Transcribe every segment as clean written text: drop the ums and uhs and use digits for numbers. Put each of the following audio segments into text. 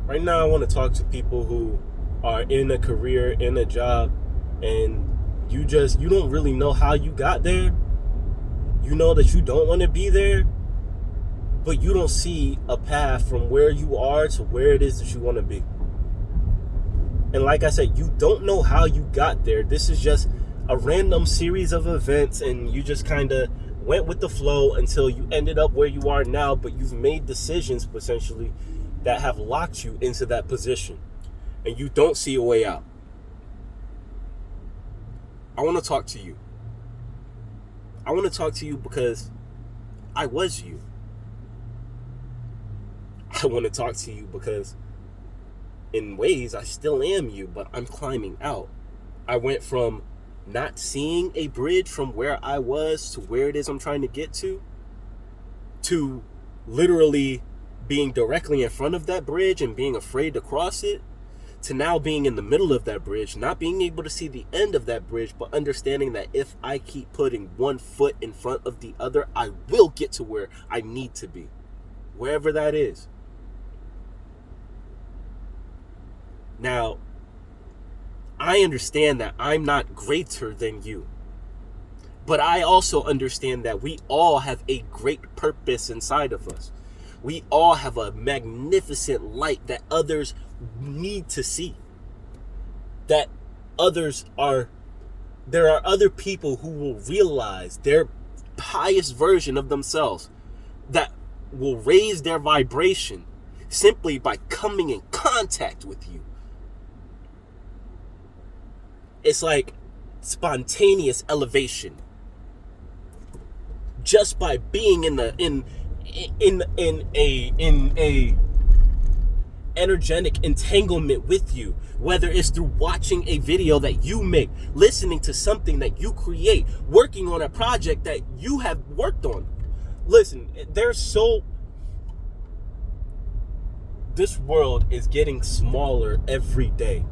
Right now, I want to talk to people who are in a career, in a job, and you don't really know how you got there. You know that you don't want to be there, but you don't see a path from where you are to where it is that you want to be. And like I said, you don't know how you got there. This is just a random series of events, and you just kind of went with the flow until you ended up where you are now, but you've made decisions potentially that have locked you into that position, and you don't see a way out. I want to talk to you. I want to talk to you because I was you. I want to talk to you because in ways I still am you, but I'm climbing out. I went from not seeing a bridge from where I was to where it is I'm trying to get to literally being directly in front of that bridge and being afraid to cross it, to now being in the middle of that bridge, not being able to see the end of that bridge, but understanding that if I keep putting one foot in front of the other, I will get to where I need to be, wherever that is. Now, I understand that I'm not greater than you, but I also understand that we all have a great purpose inside of us. We all have a magnificent light that others need to see. There are other people who will realize their highest version of themselves, that will raise their vibration simply by coming in contact with you. It's like spontaneous elevation. Just by being in a energetic entanglement with you, whether it's through watching a video that you make, listening to something that you create, working on a project that you have worked on. Listen, this world is getting smaller every day.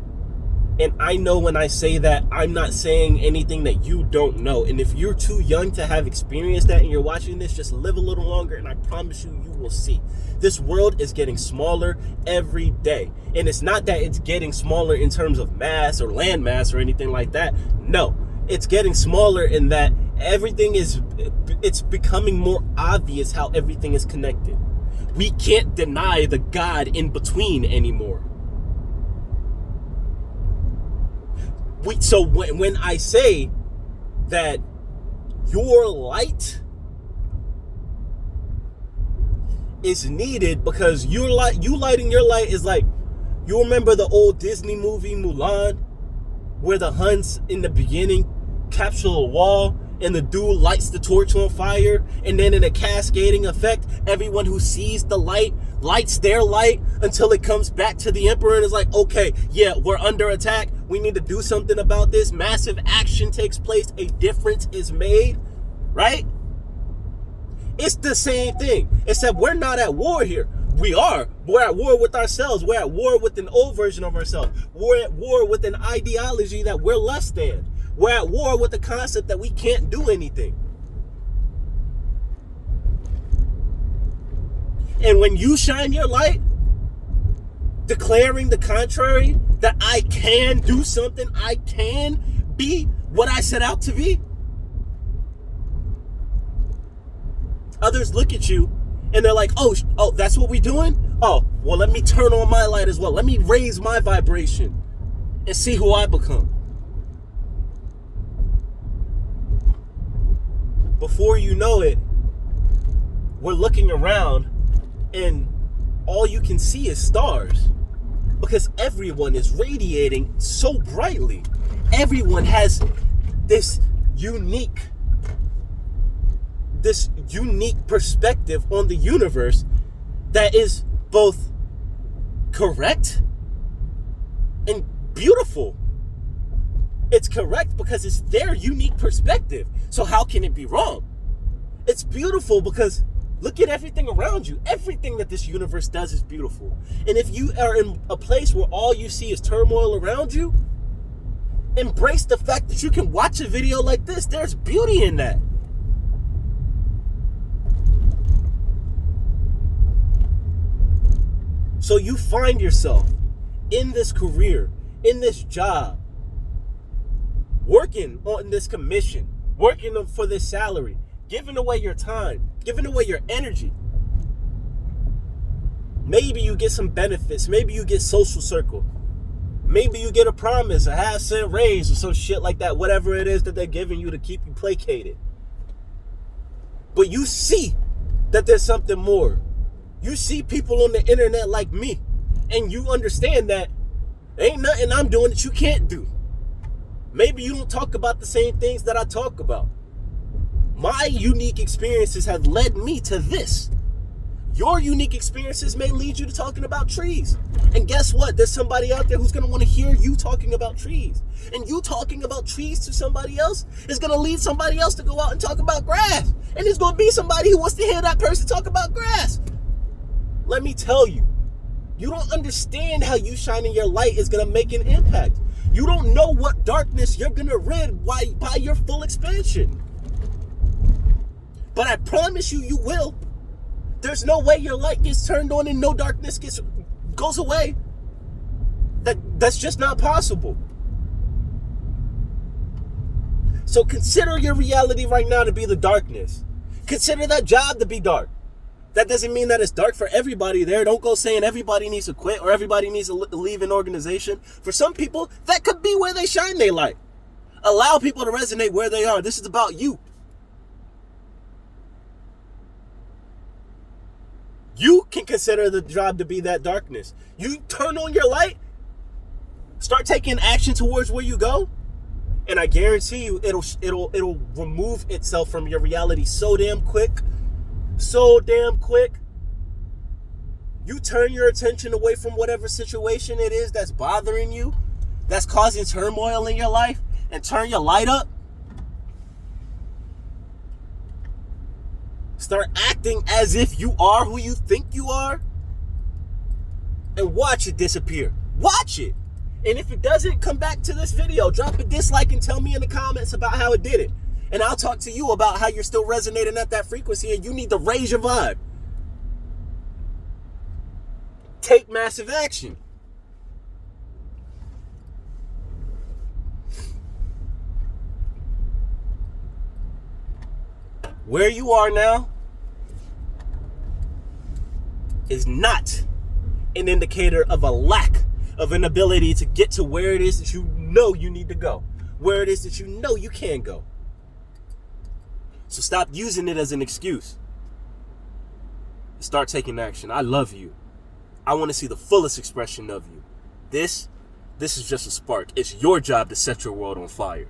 And I know when I say that, I'm not saying anything that you don't know. And if you're too young to have experienced that and you're watching this, just live a little longer and I promise you, you will see. This world is getting smaller every day. And it's not that it's getting smaller in terms of mass or land mass or anything like that. No, it's getting smaller in that it's becoming more obvious how everything is connected. We can't deny the God in between anymore. So when I say that your light is needed, because you lighting your light is like, you remember the old Disney movie Mulan, where the Huns in the beginning capture a wall and the dude lights the torch on fire, and then in a cascading effect, everyone who sees the light lights their light until it comes back to the emperor and is like, okay, yeah, we're under attack. We need to do something about this. Massive action takes place. A difference is made, right? It's the same thing, except we're not at war here. We're at war with ourselves. We're at war with an old version of ourselves. We're at war with an ideology that we're less than. We're at war with the concept that we can't do anything. And when you shine your light, declaring the contrary, that I can do something, I can be what I set out to be, others look at you and they're like, oh, that's what we're doing? Oh, well, let me turn on my light as well. Let me raise my vibration and see who I become. Before you know it, we're looking around and all you can see is stars, because everyone is radiating so brightly. Everyone has this unique perspective on the universe that is both correct and beautiful. It's correct because it's their unique perspective. So how can it be wrong? It's beautiful because look at everything around you. Everything that this universe does is beautiful. And if you are in a place where all you see is turmoil around you, embrace the fact that you can watch a video like this. There's beauty in that. So you find yourself in this career, in this job, working on this commission, working for this salary, giving away your time, giving away your energy. Maybe you get some benefits. Maybe you get social circle. Maybe you get a promise, a half-cent raise or some shit like that, whatever it is that they're giving you to keep you placated. But you see that there's something more. You see people on the internet like me, and you understand that ain't nothing I'm doing that you can't do. Maybe you don't talk about the same things that I talk about. My unique experiences have led me to this. Your unique experiences may lead you to talking about trees. And guess what? There's somebody out there who's going to want to hear you talking about trees. And you talking about trees to somebody else is going to lead somebody else to go out and talk about grass. And there's going to be somebody who wants to hear that person talk about grass. Let me tell you, you don't understand how you shining your light is going to make an impact. You don't know what darkness you're going to rid by your full expansion. But I promise you, you will. There's no way your light gets turned on and no darkness goes away. That's just not possible. So consider your reality right now to be the darkness. Consider that job to be dark. That doesn't mean that it's dark for everybody there. Don't go saying everybody needs to quit or everybody needs to leave an organization. For some people, that could be where they shine their light. Allow people to resonate where they are. This is about you. You can consider the job to be that darkness. You turn on your light, start taking action towards where you go, and I guarantee you it'll remove itself from your reality so damn quick. So damn quick. You turn your attention away from whatever situation it is that's bothering you, that's causing turmoil in your life, and turn your light up. Start acting as if you are who you think you are, and watch it disappear. Watch it. And if it doesn't, come back to this video, drop a dislike and tell me in the comments about how it did it. And I'll talk to you about how you're still resonating at that frequency and you need to raise your vibe. Take massive action. Where you are now is not an indicator of a lack of an ability to get to where it is that you know you need to go, where it is that you know you can go. So stop using it as an excuse. Start taking action. I love you. I want to see the fullest expression of you. This is just a spark. It's your job to set your world on fire.